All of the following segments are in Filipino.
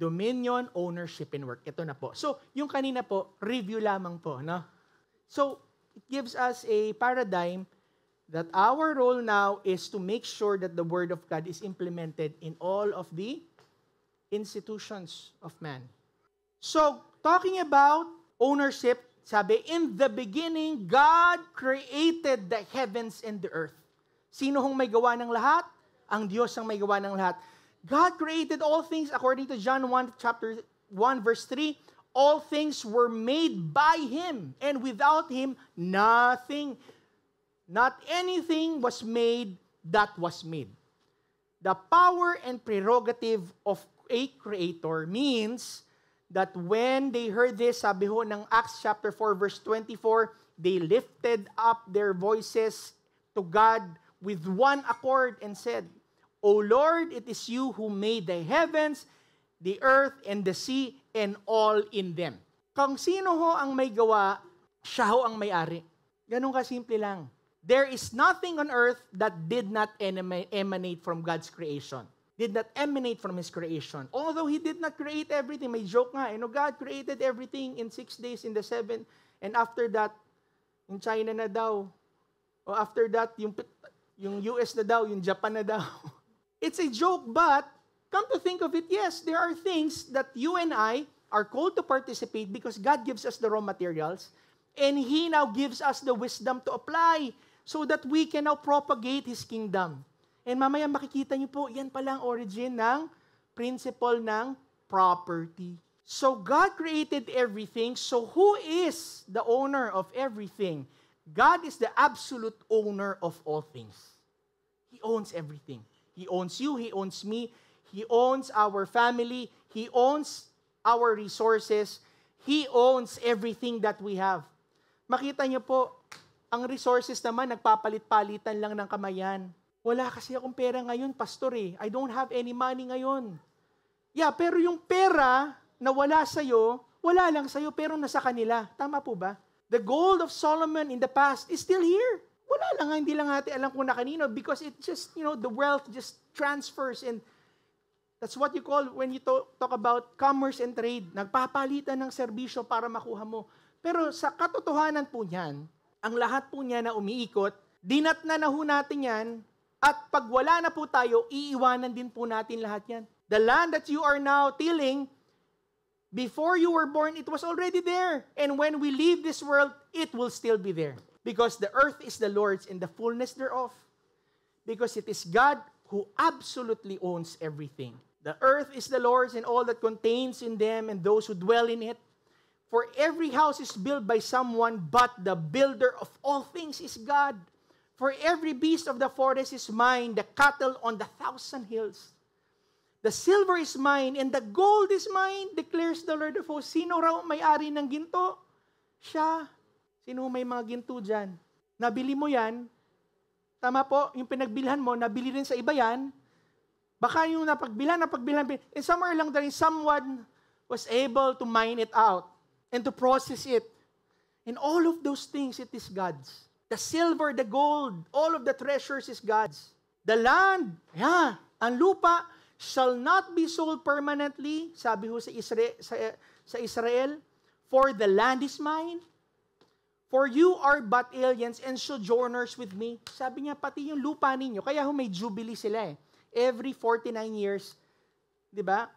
Dominion, ownership, and work. Ito na po. So, yung kanina po, review lamang po, no? So, it gives us a paradigm that our role now is to make sure that the Word of God is implemented in all of the institutions of man. So, talking about ownership, sabi, in the beginning, God created the heavens and the earth. Sino hong may gawa ng lahat? Ang Diyos ang may gawa ng lahat. God created all things according to John 1, chapter 1, verse 3. All things were made by Him, and without Him, nothing, not anything was made that was made. The power and prerogative of a creator means that when they heard this, sabi ho ng Acts chapter 4, verse 24, they lifted up their voices to God with one accord and said, O Lord, it is you who made the heavens, the earth, and the sea, and all in them. Kung sino ho ang may gawa, siya ho ang may-ari. Ganun kasimple lang. There is nothing on earth that did not emanate from God's creation. Did not emanate from His creation. Although He did not create everything. May joke nga, God created everything in 6 days, in the 7, and after that, yung China na daw. O after that, yung US na daw, yung Japan na daw. It's a joke, but come to think of it, yes, there are things that you and I are called to participate because God gives us the raw materials and He now gives us the wisdom to apply so that we can now propagate His kingdom. And mamaya makikita niyo po, yan pala ang origin ng principle ng property. So God created everything. So who is the owner of everything? God is the absolute owner of all things. He owns everything. He owns you, He owns me, He owns our family, He owns our resources, He owns everything that we have. Makita niyo po, ang resources naman, nagpapalit-palitan lang ng kamayan. Wala kasi akong pera ngayon, pastor eh. I don't have any money ngayon. Yeah, pero yung pera na wala sa'yo, wala lang sa'yo, pero nasa kanila. Tama po ba? The gold of Solomon in the past is still here. Wala lang, hindi lang natin alam kung na kanino because it just, the wealth just transfers and that's what you call when you talk about commerce and trade. Nagpapalitan ng serbisyo para makuha mo. Pero sa katotohanan po niyan, ang lahat po niya na umiikot, dinatna na ho natin yan at pag wala na po tayo, iiwanan din po natin lahat yan. The land that you are now tilling, before you were born, it was already there. And when we leave this world, it will still be there. Because the earth is the Lord's and the fullness thereof. Because it is God who absolutely owns everything. The earth is the Lord's and all that contains in them and those who dwell in it. For every house is built by someone, but the builder of all things is God. For every beast of the forest is mine, the cattle on the 1,000 hills. The silver is mine and the gold is mine, declares the Lord of hosts. Sino raw may-ari ng ginto? Siya. Sino may mga ginto dyan? Nabili mo yan. Tama po, yung pinagbilhan mo, nabili rin sa iba yan. Baka yung napagbilhan. And somewhere along the line, someone was able to mine it out and to process it. And all of those things, it is God's. The silver, the gold, all of the treasures is God's. The land, ang lupa, shall not be sold permanently, sabi ho sa Israel, for the land is mine. For you are but aliens and sojourners with me. Sabi niya, pati yung lupa ninyo. Kaya may jubilee sila eh. Every 49 years, di ba?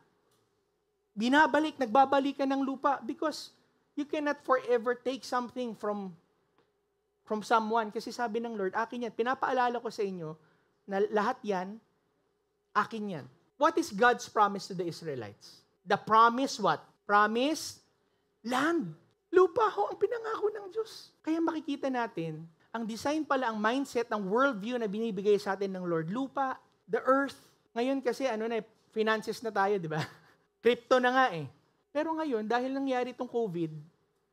Nagbabalikan ng lupa because you cannot forever take something from someone. Kasi sabi ng Lord, akin yan. Pinapaalala ko sa inyo na lahat yan, akin yan. What is God's promise to the Israelites? The promise what? Promise land. Lupa ho ang pinangako ng Diyos. Kaya makikita natin, ang design pala, ang mindset, ang worldview na binibigay sa atin ng Lord, lupa, the earth. Ngayon kasi, finances na tayo, di ba? Crypto na nga eh. Pero ngayon, dahil nangyari itong COVID,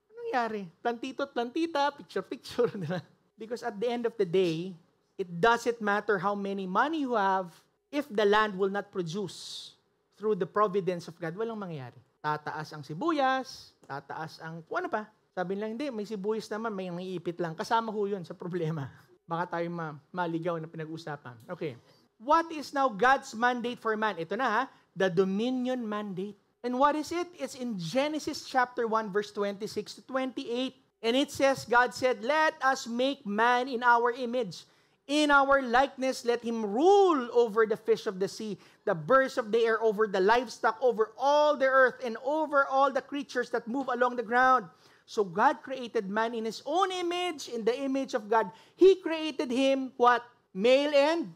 anong nangyari? Plantito at plantita, picture, di ba? Because at the end of the day, it doesn't matter how many money you have, if the land will not produce through the providence of God, walang mangyayari. Tataas ang sibuyas, tataas ang, ano pa? Sabi lang, hindi, may sibuyas naman, may naiipit lang. Kasama ho yun sa problema. Baka tayo maligaw na pinag-usapan. Okay. What is now God's mandate for man? Ito na ha, the dominion mandate. And what is it? It's in Genesis chapter 1, verse 26 to 28. And it says, God said, let us make man in our image. In our likeness, let him rule over the fish of the sea, the birds of the air, over the livestock, over all the earth, and over all the creatures that move along the ground. So God created man in His own image, in the image of God. He created him, what? Male and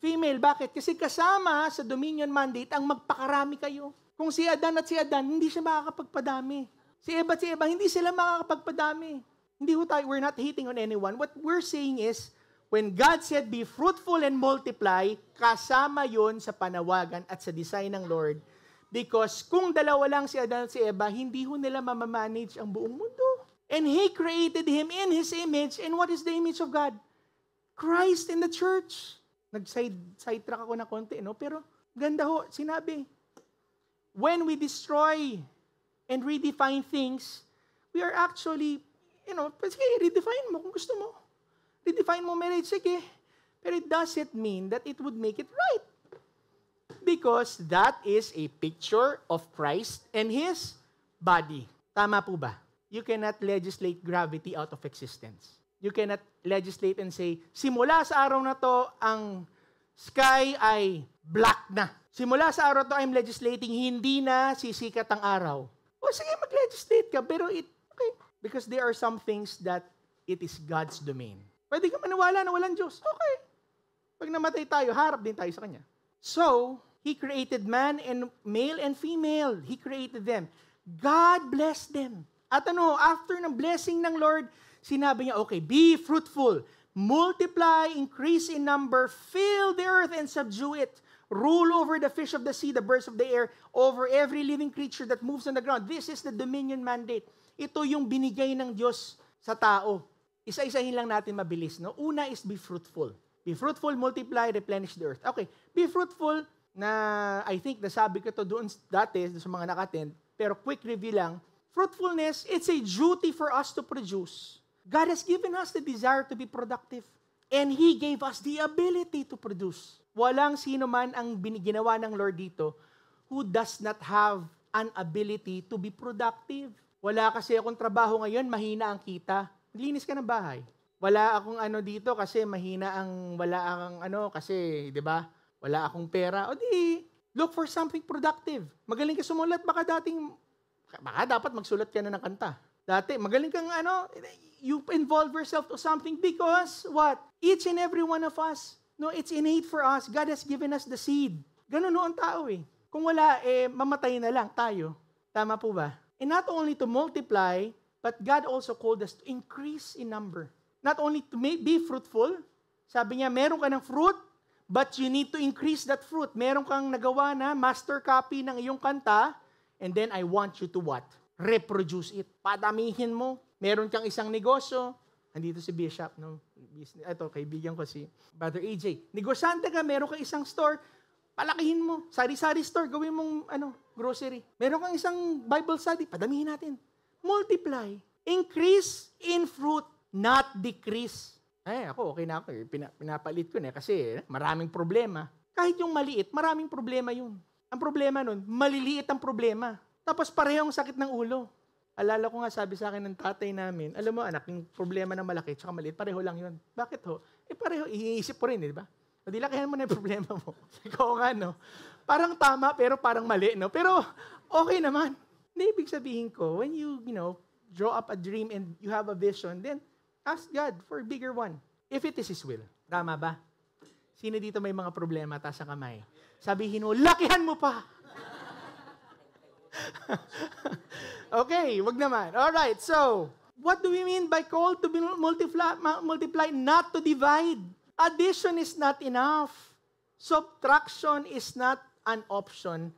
female. Bakit? Kasi kasama sa dominion mandate ang magpakarami kayo. Kung si Adan at si Adan, hindi siya makakapagpadami. Si Eva at si Eva, hindi sila makakapagpadami. Hindi ho tayo, we're not hating on anyone. What we're saying is, when God said, be fruitful and multiply, kasama yun sa panawagan at sa design ng Lord. Because kung dalawa lang si Adan at si Eva, hindi ho nila mamamanage ang buong mundo. And He created him in His image. And what is the image of God? Christ in the church. Nag-sidetrack ako na konti, no? Pero ganda ho, sinabi. When we destroy and redefine things, we are actually, sige, redefine mo kung gusto mo. Redefine mo marriage, sige. Pero it doesn't mean that it would make it right. Because that is a picture of Christ and His body. Tama po ba? You cannot legislate gravity out of existence. You cannot legislate and say, simula sa araw na to, ang sky ay black na. Simula sa araw to, I'm legislating, hindi na sisikat ang araw. O sige, mag-legislate ka, pero okay. Because there are some things that it is God's domain. Pwede ka maniwala na walang Diyos. Okay. Pag namatay tayo, harap din tayo sa Kanya. So, He created man and male and female. He created them. God blessed them. At after ng blessing ng Lord, sinabi niya, okay, be fruitful, multiply, increase in number, fill the earth and subdue it. Rule over the fish of the sea, the birds of the air, over every living creature that moves on the ground. This is the dominion mandate. Ito yung binigay ng Diyos sa tao. Isa-isahin lang natin mabilis. No? Una is be fruitful. Be fruitful, multiply, replenish the earth. Okay, be fruitful na I think nasabi ko to doon dati sa mga nakattend, pero quick review lang. Fruitfulness, it's a duty for us to produce. God has given us the desire to be productive. And He gave us the ability to produce. Walang sino man ang ginawa ng Lord dito who does not have an ability to be productive. Wala kasi akong trabaho ngayon, mahina ang kita. Linis ka ng bahay. Wala akong dito kasi mahina ang, kasi, di ba? Wala akong pera. O di, look for something productive. Magaling ka sumulat, baka dapat magsulat ka na ng kanta. Dati, magaling kang you involve yourself to something because, what? Each and every one of us, it's innate for us. God has given us the seed. Ganun ang tao eh. Kung wala, mamatay na lang tayo. Tama po ba? And not only to multiply, but God also called us to increase in number. Not only to be fruitful, sabi niya, meron ka ng fruit, but you need to increase that fruit. Meron kang nagawa na master copy ng iyong kanta, and then I want you to what? Reproduce it. Padamihin mo. Meron kang isang negosyo. Andito si Bishop, no? Ito, kaibigan ko si Brother AJ. Negosyante ka, meron kang isang store, palakihin mo. Sari-sari store, gawin mong grocery. Meron kang isang Bible study, padamihin natin. Multiply. Increase in fruit, not decrease. Ako, okay na ako. Pinapalit ko na kasi maraming problema. Kahit yung maliit, maraming problema yun. Ang problema nun, maliliit ang problema. Tapos parehong sakit ng ulo. Alala ko nga, sabi sa akin ng tatay namin, alam mo anak, yung problema ng malaki at maliit, pareho lang yun. Bakit ho? Pareho, iisip ko rin, di ba? O di lakihan mo na yung problema mo. Ikaw nga, no? Parang tama, pero parang mali, no? Pero okay naman. Hindi, ibig sabihin ko, when you draw up a dream and you have a vision, then ask God for a bigger one. If it is His will. Tama ba? Sino dito may mga problema, taas ang kamay? Sabihin mo, lakihan mo pa! Okay, wag naman. Alright, so, what do we mean by call to multiply, not to divide? Addition is not enough. Subtraction is not an option.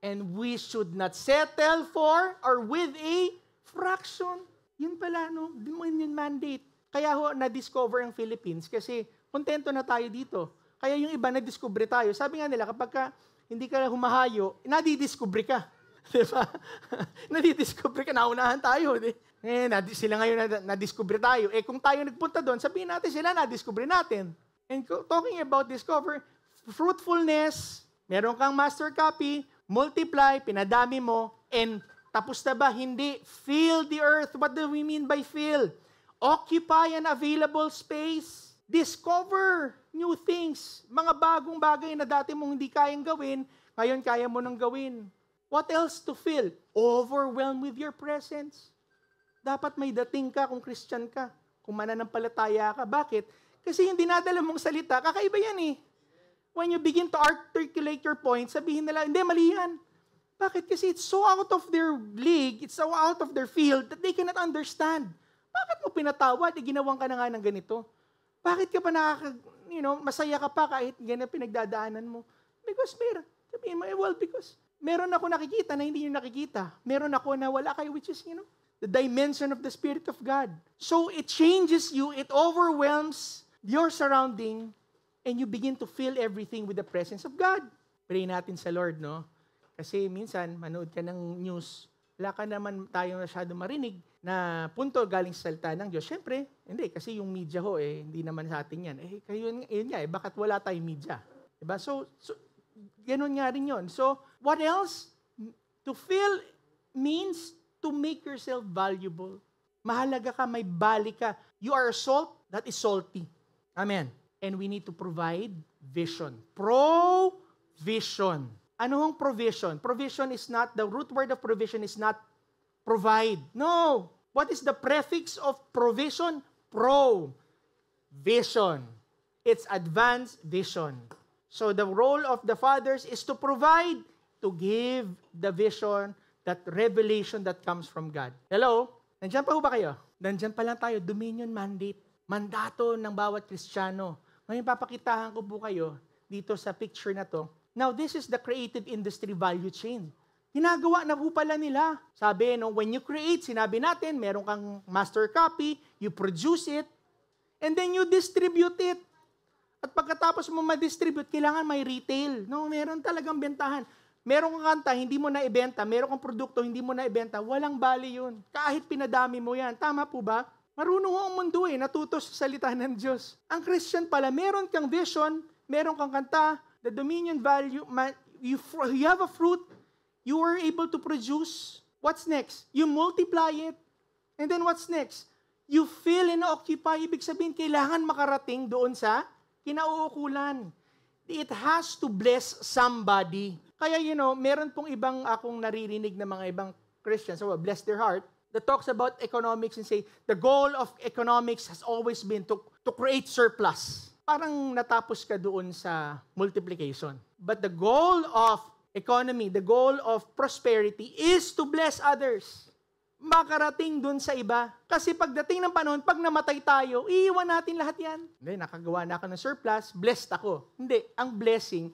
And we should not settle for or with a fraction. Yun pala, no? Yun mandate. Kaya na-discover ang Philippines kasi kontento na tayo dito. Kaya yung iba, na-discover tayo. Sabi nga nila, kapag hindi ka humahayo, nadidiscover ka. Diba? Nadidiscover ka, naunahan tayo. Sila ngayon na-discover tayo. Kung tayo nagpunta doon, sabihin natin sila, na-discover natin. And talking about discover, fruitfulness, meron kang master copy, multiply, pinadami mo, and tapos na ba? Hindi. Fill the earth. What do we mean by fill? Occupy an available space. Discover new things. Mga bagong bagay na dati mong hindi kayang gawin, ngayon kaya mo nang gawin. What else to fill? Overwhelmed with your presence. Dapat may dating ka kung Christian ka, kung mananampalataya ka. Bakit? Kasi yung dinadala mong salita, kakaiba yan eh. When you begin to articulate your point, sabihin nila, hindi, mali yan. Bakit? Kasi it's so out of their league, it's so out of their field that they cannot understand. Bakit mo pinatawad? Ginawang ka na nga ng ganito. Bakit ka pa masaya ka pa kahit ganyan pinagdadaanan mo? Because sabihin mo, because meron ako nakikita na hindi nyo nakikita. Meron ako na wala kayo, which is, the dimension of the Spirit of God. So it changes you, it overwhelms your surrounding, and you begin to feel everything with the presence of God. Pray natin sa Lord, no? Kasi minsan, manood ka ng news, wala ka naman tayo masyado marinig na punto galing sa salita ng Diyos. Siyempre, hindi, kasi yung media hindi naman sa atin yan. Yun nga, bakit wala tayong media? Diba? So ganun nga rin yun. So, what else? To feel means to make yourself valuable. Mahalaga ka, may bali ka. You are a salt that is salty. Amen. And we need to provide vision. Provision. Ano ang provision? Provision is not, the root word of provision is not provide. No. What is the prefix of provision? Vision. It's advanced vision. So the role of the fathers is to provide, to give the vision, that revelation that comes from God. Hello? Nandiyan pa ba kayo? Nandiyan pa lang tayo. Dominion mandate. Mandato ng bawat Kristiyano. Ngayon papakitahan ko po kayo dito sa picture na to. Now, this is the creative industry value chain. Ginagawa na po pala nila. Sabi, when you create, sinabi natin, meron kang master copy, you produce it, and then you distribute it. At pagkatapos mo ma-distribute, kailangan may retail. No, meron talagang bentahan. Meron kang kanta, hindi mo na ibenta. Meron kang produkto, hindi mo na ibenta. Walang bali yun. Kahit pinadami mo yan. Tama po ba? Marunong ang mundo natuto sa salita ng Diyos. Ang Christian pala, meron kang vision, meron kang kanta, the dominion value, you have a fruit, you are able to produce. What's next? You multiply it. And then what's next? You fill and occupy. Ibig sabihin, kailangan makarating doon sa kinauukulan. It has to bless somebody. Kaya, meron pong ibang akong naririnig na mga ibang Christians, so bless their heart, that talks about economics and say, the goal of economics has always been to create surplus. Parang natapos ka doon sa multiplication. But the goal of economy, the goal of prosperity is to bless others. Makarating doon sa iba. Kasi pagdating ng panahon, pag namatay tayo, iiwan natin lahat yan. Hindi, nakagawa na ako ng surplus, blessed ako. Hindi, ang blessing,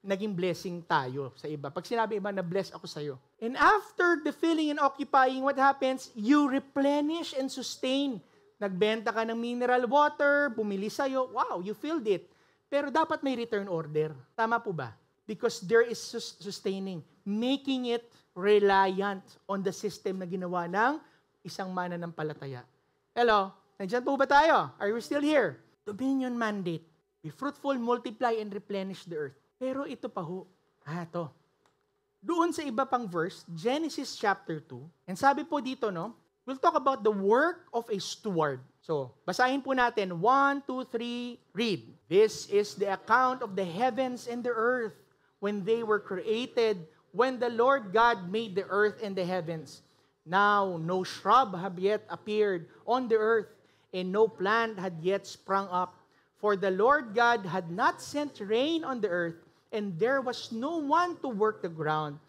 naging blessing tayo sa iba. Pag sinabi iba na bless ako sa'yo. And after the filling and occupying, what happens? You replenish and sustain. Nagbenta ka ng mineral water, bumili sa'yo, wow, you filled it. Pero dapat may return order. Tama po ba? Because there is sustaining, making it reliant on the system na ginawa ng isang mananampalataya. Hello? Nandiyan po ba tayo? Are we still here? Dominion mandate. Be fruitful, multiply, and replenish the earth. Pero ito pa ho. Ito. Doon sa iba pang verse, Genesis chapter 2, and sabi po dito, we'll talk about the work of a steward. So, basahin po natin. 1, 2, 3, read. This is the account of the heavens and the earth when they were created, when the Lord God made the earth and the heavens. Now, no shrub have yet appeared on the earth, and no plant had yet sprung up. For the Lord God had not sent rain on the earth, and there was no one to work the ground.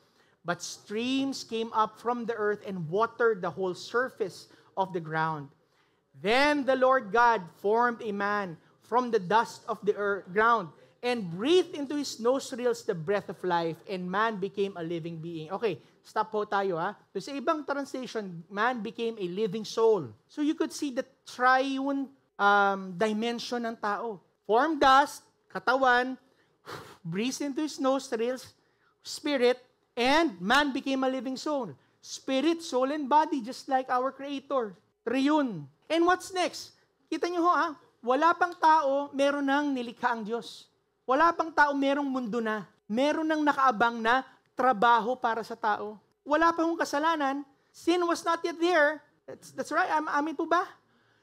But streams came up from the earth and watered the whole surface of the ground. Then the Lord God formed a man from the dust of the ground and breathed into his nostrils the breath of life, and man became a living being. Okay, stop po tayo ha. So sa ibang translation, man became a living soul. So you could see the triune dimension ng tao. Formed dust, katawan, breathed into his nostrils, spirit, and man became a living soul. Spirit, soul, and body, just like our Creator. Triune. And what's next? Kita nyo ho wala pang tao, meron nang nilikha ang Diyos. Wala pang tao, merong mundo na. Meron nang nakaabang na trabaho para sa tao. Wala pa hong kasalanan. Sin was not yet there. That's right. Amin po ba?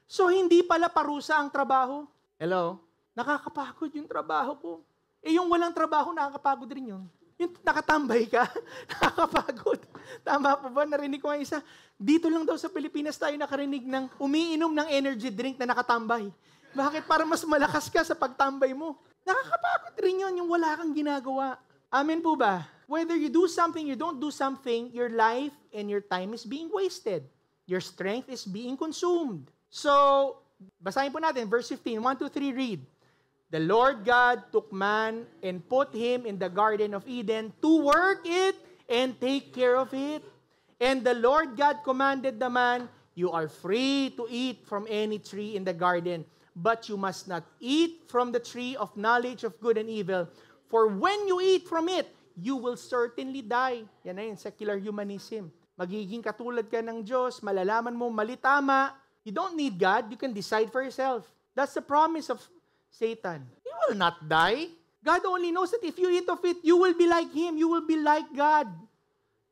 So, hindi pala parusa ang trabaho. Hello? Nakakapagod yung trabaho ko. Yung walang trabaho, nakakapagod rin yun. Yung nakatambay ka, nakakapagod. Tama po ba? Narinig ko nga isa. Dito lang daw sa Pilipinas tayo nakarinig ng umiinom ng energy drink na nakatambay. Bakit? Para mas malakas ka sa pagtambay mo. Nakakapagod rin yun, yung wala kang ginagawa. Amen po ba? Whether you do something, you don't do something, your life and your time is being wasted. Your strength is being consumed. So, basahin po natin, verse 15, 1, 2, 3, read. The Lord God took man and put him in the Garden of Eden to work it and take care of it. And the Lord God commanded the man, you are free to eat from any tree in the garden, but you must not eat from the tree of knowledge of good and evil. For when you eat from it, you will certainly die. Yan na yun, secular humanism. Magiging katulad ka ng Diyos, malalaman mo mali tama. You don't need God, you can decide for yourself. That's the promise of Satan. You will not die. God only knows that if you eat of it, you will be like Him. You will be like God.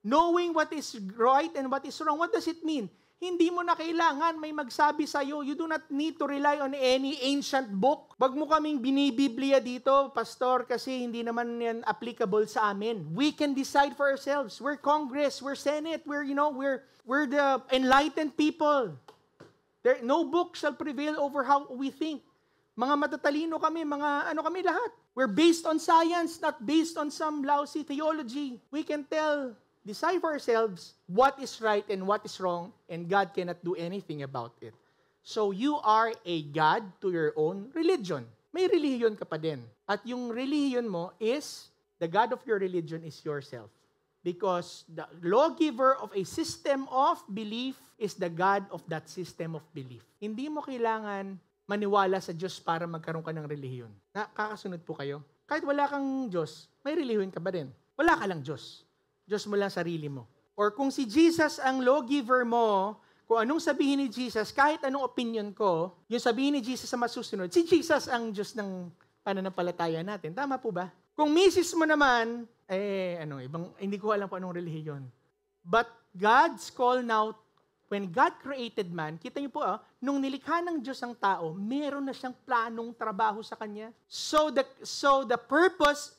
Knowing what is right and what is wrong. What does it mean? Hindi mo na kailangan may magsabi sa'yo. You do not need to rely on any ancient book. Wag mo kaming binibiblia dito, Pastor, kasi hindi naman yan applicable sa amin. We can decide for ourselves. We're Congress, we're Senate, we're the enlightened people. No book shall prevail over how we think. Mga matatalino kami, kami lahat. We're based on science, not based on some lousy theology. We can decide for ourselves what is right and what is wrong, and God cannot do anything about it. So you are a God to your own religion. May relihiyon ka pa din. At yung relihiyon mo is, the God of your religion is yourself. Because the lawgiver of a system of belief is the God of that system of belief. Hindi mo kailangan maniwala sa Diyos para magkaroon ka ng relihiyon. Nakakasunod po kayo? Kahit wala kang Diyos, may relihiyon ka ba din? Wala ka lang Diyos. Diyos mo lang sarili mo. Or kung si Jesus ang lawgiver mo, kung anong sabihin ni Jesus, kahit anong opinion ko, yung sabihin ni Jesus sa masusunod, si Jesus ang Diyos ng pananampalataya natin. Tama po ba? Kung misis mo naman, hindi ko alam kung anong relihiyon. But God's call now, when God created man, kita niyo po, nung nilikha ng Diyos ang tao, meron na siyang planong trabaho sa kanya. So the purpose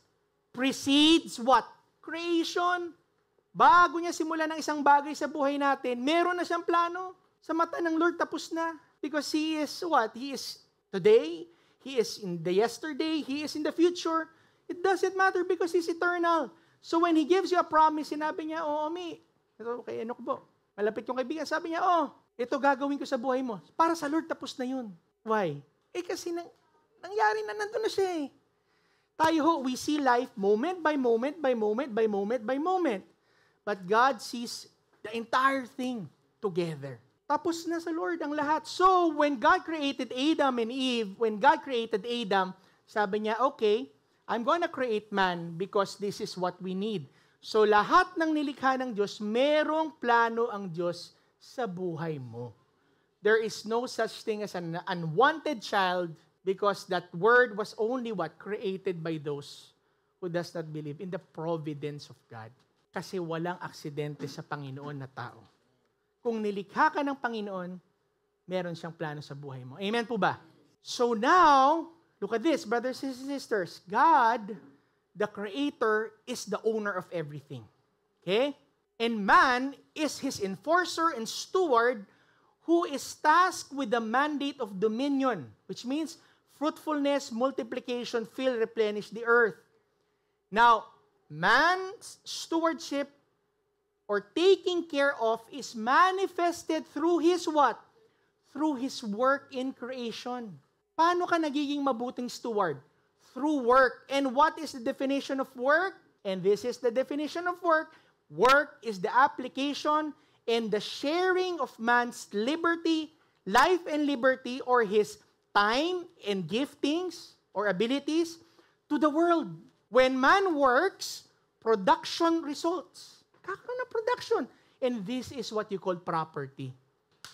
precedes what? Creation. Bago niya simulan ng isang bagay sa buhay natin, meron na siyang plano. Sa mata ng Lord, tapos na. Because He is what? He is today, He is in the yesterday, He is in the future. It doesn't matter because He's eternal. So when He gives you a promise, sinabi niya, Omi, okay, ano ko po? Malapit yung kaibigan, sabi niya, ito gagawin ko sa buhay mo. Para sa Lord, tapos na yun. Why? Kasi nangyari na, nandun na siya eh. Tayo we see life moment by moment, by moment, by moment, by moment. But God sees the entire thing together. Tapos na sa Lord ang lahat. So, when God created Adam and Eve, sabi niya, okay, I'm gonna create man because this is what we need. So, lahat ng nilikha ng Diyos, merong plano ang Diyos sa buhay mo. There is no such thing as an unwanted child because that word was only what? Created by those who does not believe in the providence of God. Kasi walang aksidente sa Panginoon na tao. Kung nilikha ka ng Panginoon, meron siyang plano sa buhay mo. Amen po ba? So now, look at this, brothers and sisters. God, the Creator, is the owner of everything. Okay? And man is His enforcer and steward who is tasked with the mandate of dominion, which means fruitfulness, multiplication, fill, replenish the earth. Now, man's stewardship or taking care of is manifested through his what? Through his work in creation. Paano ka nagiging mabuting steward? Through work. And what is the definition of work? And this is the definition of work. Work is the application and the sharing of man's liberty, life and liberty, or his time and giftings or abilities to the world. When man works, production results. Kakaroon na production. And this is what you call property.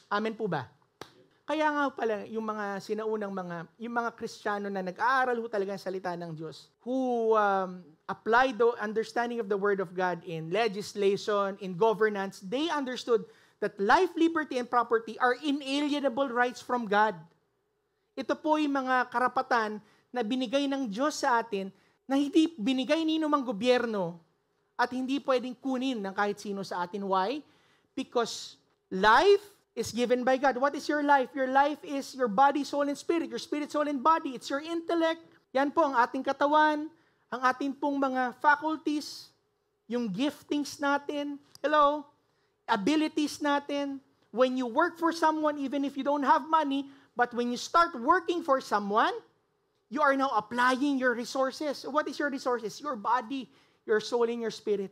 Amen po ba? Kaya nga pala, yung mga sinaunang yung mga Kristiyano na nag-aaral talaga ng salita ng Diyos, who applied the understanding of the Word of God in legislation, in governance, they understood that life, liberty, and property are inalienable rights from God. Ito po yung mga karapatan na binigay ng Diyos sa atin na hindi binigay ni numang gobyerno at hindi pwedeng kunin ng kahit sino sa atin. Why? Because life is given by God. What is your life? Your life is your body, soul, and spirit. Your spirit, soul, and body. It's your intellect. Yan po ang ating katawan, ang ating pong mga faculties, yung giftings natin. Hello? Abilities natin. When you work for someone, even if you don't have money, but when you start working for someone, you are now applying your resources. What is your resources? Your body, your soul, and your spirit.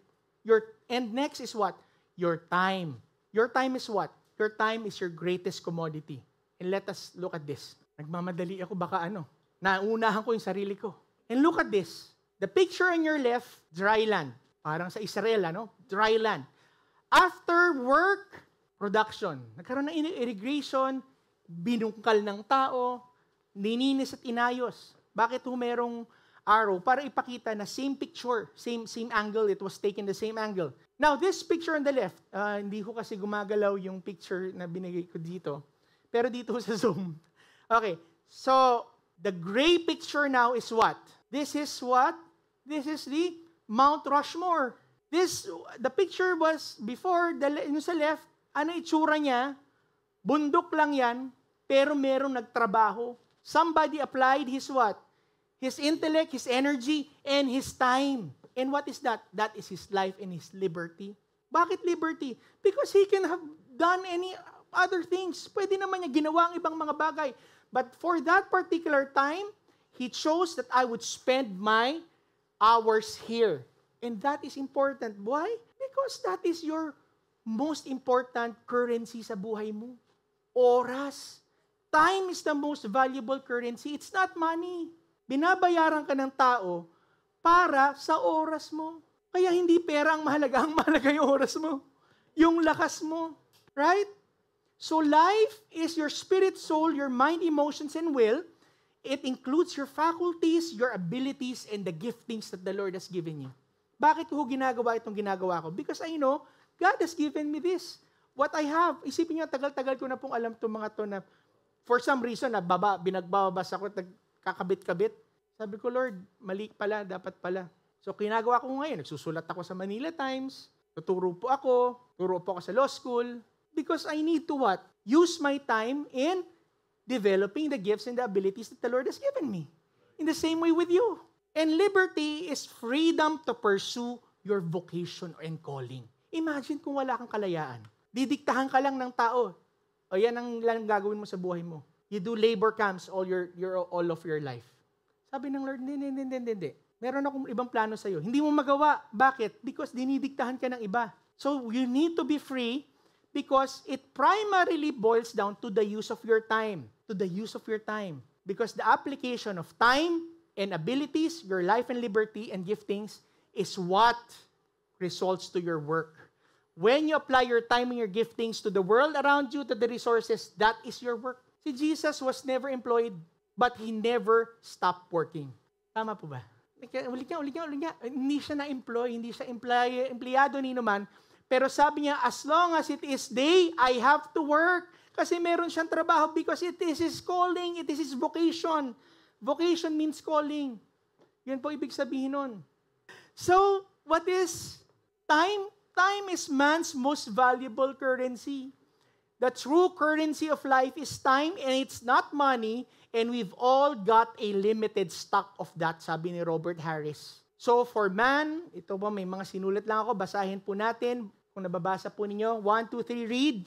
And next is what? Your time. Your time is what? Your time is your greatest commodity. And let us look at this. Nagmamadali ako baka nauunahan ko yung sarili ko. And look at this. The picture on your left, dry land. Parang sa Israel, dry land. After work, production. Nagkaroon ng irrigation, binungkal ng tao, nininis at inayos. Bakit merong arrow? Para ipakita na same picture, same angle, it was taken the same angle. Now, this picture on the left, hindi ko kasi gumagalaw yung picture na binigay ko dito. Pero dito sa Zoom. Okay, so the gray picture now is what? This is what? This is the Mount Rushmore. The picture was before, yung sa left, ano itsura niya? Bundok lang yan, pero merong nagtrabaho. Somebody applied his what? His intellect, his energy, and his time. And what is that? That is his life and his liberty. Bakit liberty? Because he can have done any other things. Pwede naman niya ginawa ang ibang mga bagay. But for that particular time, he chose that I would spend my hours here. And that is important. Why? Because that is your most important currency sa buhay mo. Oras. Time is the most valuable currency. It's not money. Binabayaran ka ng tao para sa oras mo. Kaya hindi pera ang mahalaga yung oras mo. Yung lakas mo. Right? So life is your spirit, soul, your mind, emotions, and will. It includes your faculties, your abilities, and the giftings that the Lord has given you. Bakit ko ginagawa itong ginagawa ko? Because I know God has given me this. What I have, isipin niyo, tagal-tagal ko na pong alam itong mga to na for some reason, binagbabas ako, kakabit-kabit. Sabi ko, Lord, mali pala, dapat pala. So, kinagawa ko ngayon, nagsusulat ako sa Manila Times, turo po ako sa law school, because I need to what? Use my time in developing the gifts and the abilities that the Lord has given me. In the same way with you. And liberty is freedom to pursue your vocation and calling. Imagine kung wala kang kalayaan. Didiktahan ka lang ng tao. O yan ang lang gagawin mo sa buhay mo. You do labor camps all of your life. Sabi ng Lord, hindi. Meron akong ibang plano sa'yo. Hindi mo magawa. Bakit? Because dinidiktahan ka ng iba. So you need to be free because it primarily boils down to the use of your time. To the use of your time. Because the application of time and abilities, your life and liberty and giftings is what results to your work. When you apply your time and your giftings to the world around you, to the resources, that is your work. Si Jesus was never employed, but He never stopped working. Tama po ba? Ulit nga. Hindi siya na-employ, hindi siya empleyado ni naman. Pero sabi niya, as long as it is day, I have to work. Kasi meron siyang trabaho because it is His calling, it is His vocation. Vocation means calling. Yan po ibig sabihin nun. So, what is time? Time is man's most valuable currency. The true currency of life is time, and it's not money, and we've all got a limited stock of that, sabi ni Robert Harris. So for man, ito po may mga sinulat lang ako, basahin po natin. Kung nababasa po ninyo, 1, 2, 3, read.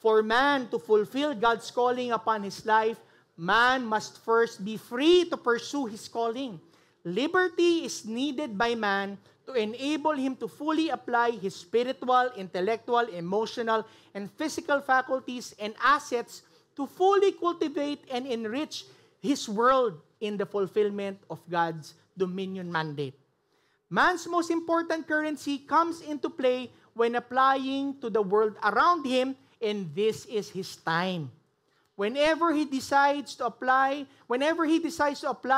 For man to fulfill God's calling upon his life, man must first be free to pursue his calling. Liberty is needed by man to enable him to fully apply his spiritual, intellectual, emotional, and physical faculties and assets to fully cultivate and enrich his world in the fulfillment of God's dominion mandate. Man's most important currency comes into play when applying to the world around him, and this is his time. whenever he decides to apply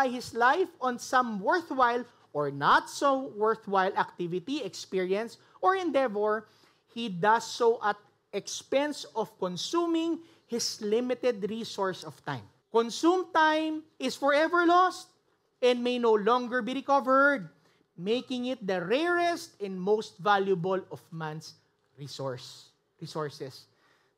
his life on some worthwhile or not so worthwhile activity, experience, or endeavor, he does so at expense of consuming his limited resource of time. Consumed time is forever lost and may no longer be recovered, making it the rarest and most valuable of man's resources.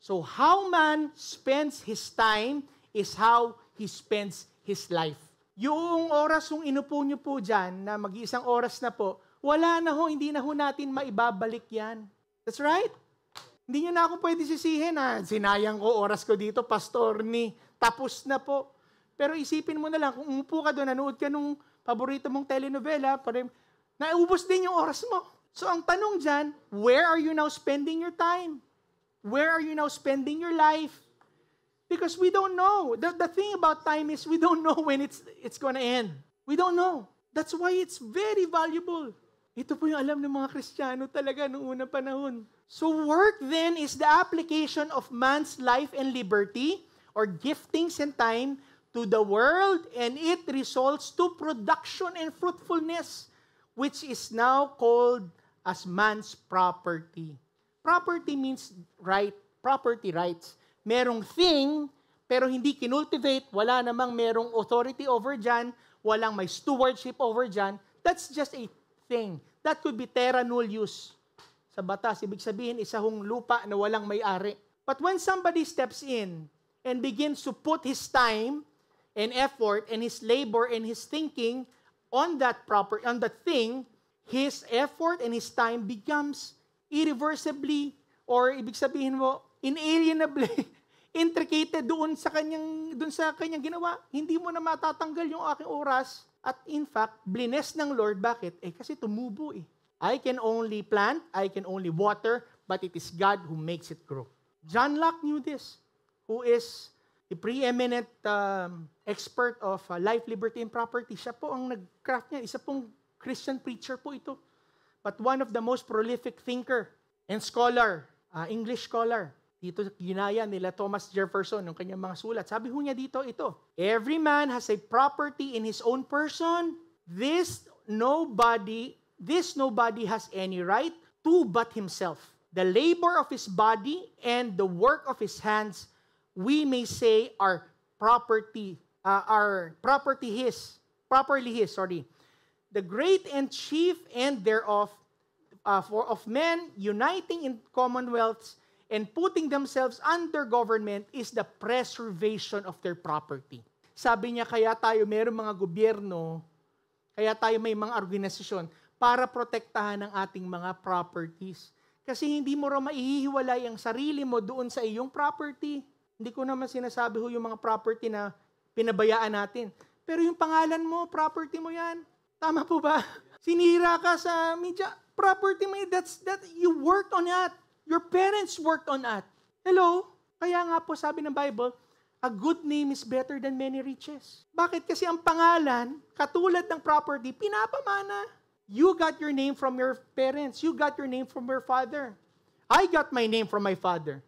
So how man spends his time is how he spends his life. Yung oras yung inupo nyo po dyan, na mag-iisang oras na po, wala na ho, hindi na ho natin maibabalik yan. That's right. Hindi nyo na ako pwede sisihin, sinayang ko oras ko dito, Pastor ni, tapos na po. Pero isipin mo na lang, kung umupo ka doon, nanood ka nung paborito mong telenovela, naubos din yung oras mo. So ang tanong dyan, where are you now spending your time? Where are you now spending your life? Because we don't know. The thing about time is we don't know when it's gonna end. We don't know. That's why it's very valuable. Ito po yung alam ng mga Kristiyano talaga noong unang panahon. So work then is the application of man's life and liberty or giftings and time to the world, and it results to production and fruitfulness, which is now called as man's property. Property means right, property rights. Merong thing, pero hindi kinultivate, wala namang merong authority over dyan, walang may stewardship over dyan, that's just a thing. That could be terra nullius. Sa batas, ibig sabihin, isa hong lupa na walang may-ari. But when somebody steps in and begins to put his time and effort and his labor and his thinking on that thing, his effort and his time becomes irreversibly, or ibig sabihin mo, inalienably intricated doon sa kanyang ginawa. Hindi mo na matatanggal yung aking oras. At in fact, blines ng Lord. Bakit? Kasi tumubo eh. I can only plant, I can only water, but it is God who makes it grow. John Locke knew this, who is the preeminent expert of life, liberty, and property. Siya po ang nag-craft niya. Isa pong Christian preacher po ito. But one of the most prolific thinker and scholar, English scholar. Dito ginaya nila Thomas Jefferson ng kanyang mga sulat. Sabi ho niya dito, ito. Every man has a property in his own person. This nobody has any right to but himself. The labor of his body and the work of his hands, we may say, are properly his. The great and chief end thereof of men uniting in commonwealths and putting themselves under government is the preservation of their property. Sabi niya, kaya tayo mayroong mga gobyerno, kaya tayo may mga organisasyon para protektahan ang ating mga properties. Kasi hindi mo raw maihiwalay ang sarili mo doon sa iyong property. Hindi ko naman sinasabi ho yung mga property na pinabayaan natin. Pero yung pangalan mo, property mo yan. Tama po ba? Sinira ka sa media, property mo yan. That you worked on that. Your parents worked on that. Hello? Kaya nga po sabi ng Bible, a good name is better than many riches. Bakit? Kasi ang pangalan, katulad ng property, pinapamana. You got your name from your parents. You got your name from your father. I got my name from my father.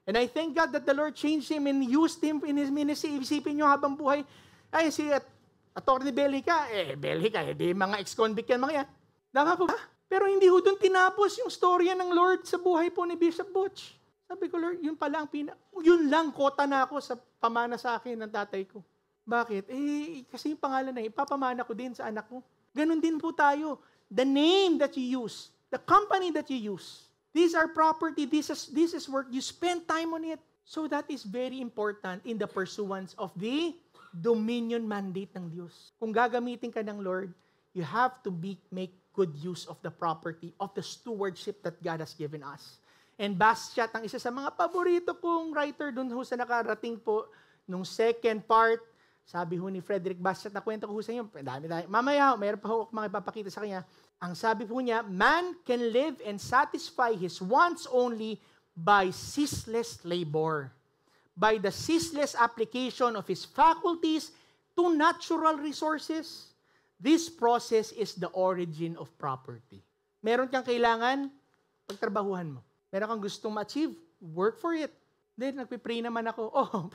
And I thank God that the Lord changed him and used him in his ministry. Isipin nyo habang buhay, ay si Atty. Bellica, di mga ex-convict yan, mga yan. Tama po ba? Pero hindi ho doon tinapos yung storya ng Lord sa buhay po ni Bishop Butch. Sabi ko, Lord, yun pala yun lang, kota na ako sa pamana sa akin ng tatay ko. Bakit? Kasi yung pangalan na ipapamana ko din sa anak ko. Ganon din po tayo. The name that you use, the company that you use, these are property, this is work, you spend time on it. So that is very important in the pursuance of the dominion mandate ng Diyos. Kung gagamitin ka ng Lord, you have to make good use of the property, of the stewardship that God has given us. And Bastiat, ang isa sa mga paborito kong writer dun ho sa nakarating po nung second part, sabi ho ni Frederick Bastiat, na kwento ko ho sa inyo, dami. Mamaya, mayroon pa ho mga ipapakita sa kanya. Ang sabi po niya, man can live and satisfy his wants only by ceaseless labor, by the ceaseless application of his faculties to natural resources. This process is the origin of property. Meron kang kailangan, pagtrabahuhan mo. Meron kang gustong ma-achieve, work for it. Then, nagpipray naman ako. Oh,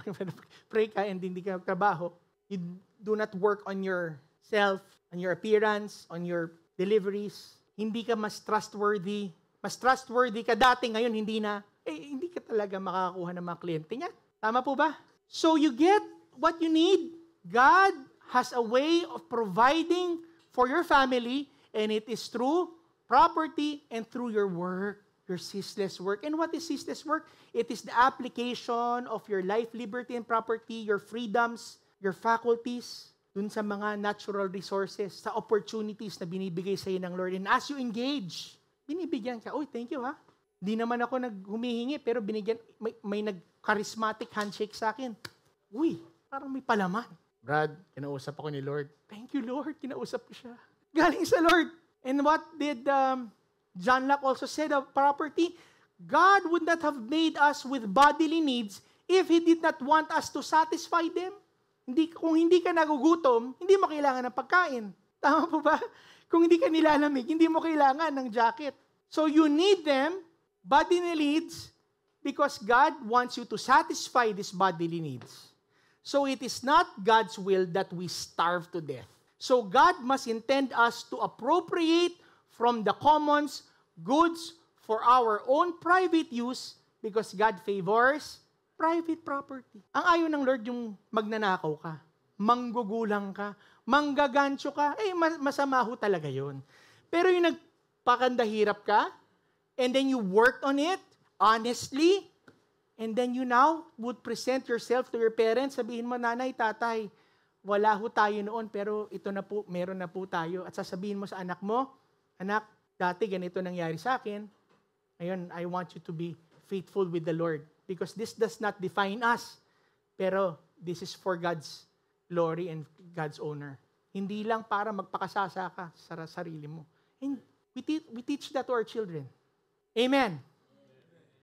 pray ka and hindi ka magtrabaho. You do not work on yourself, on your appearance, on your deliveries. Hindi ka mas trustworthy. Mas trustworthy ka dati, ngayon hindi na. Hindi ka talaga makakakuha ng mga kliyente niya. Tama po ba? So you get what you need. God has a way of providing for your family, and it is through property and through your work, your ceaseless work. And what is ceaseless work? It is the application of your life, liberty, and property, your freedoms, your faculties, dun sa mga natural resources, sa opportunities na binibigay sa iyo ng Lord. And as you engage, binibigyan ka, thank you ha. Hindi naman ako naghumihingi, pero binigyan, may nag-charismatic handshake sa akin. Uy, parang may palaman. Brad, kinausap ako ni Lord. Thank you, Lord. Kinausap ko siya. Galing sa Lord. And what did John Locke also said of property? God would not have made us with bodily needs if He did not want us to satisfy them. Kung hindi ka nagugutom, hindi mo kailangan ng pagkain. Tama po ba? Kung hindi ka nilalamig, hindi mo kailangan ng jacket. So you need them, bodily needs, because God wants you to satisfy these bodily needs. So it is not God's will that we starve to death. So God must intend us to appropriate from the commons goods for our own private use because God favors private property. Ang ayaw ng Lord yung magnanakaw ka, manggugulang ka, manggagancho ka, masama ho talaga yun. Pero yung nagpakandahirap ka, and then you worked on it, honestly, and then you now would present yourself to your parents, sabihin mo, nanay, tatay, wala ho tayo noon, pero ito na po, meron na po tayo. At sasabihin mo sa anak mo, anak, dati ganito nangyari sa akin, ngayon, I want you to be faithful with the Lord. Because this does not define us, pero this is for God's glory and God's honor. Hindi lang para magpakasasa ka sa sarili mo. And we teach that to our children. Amen.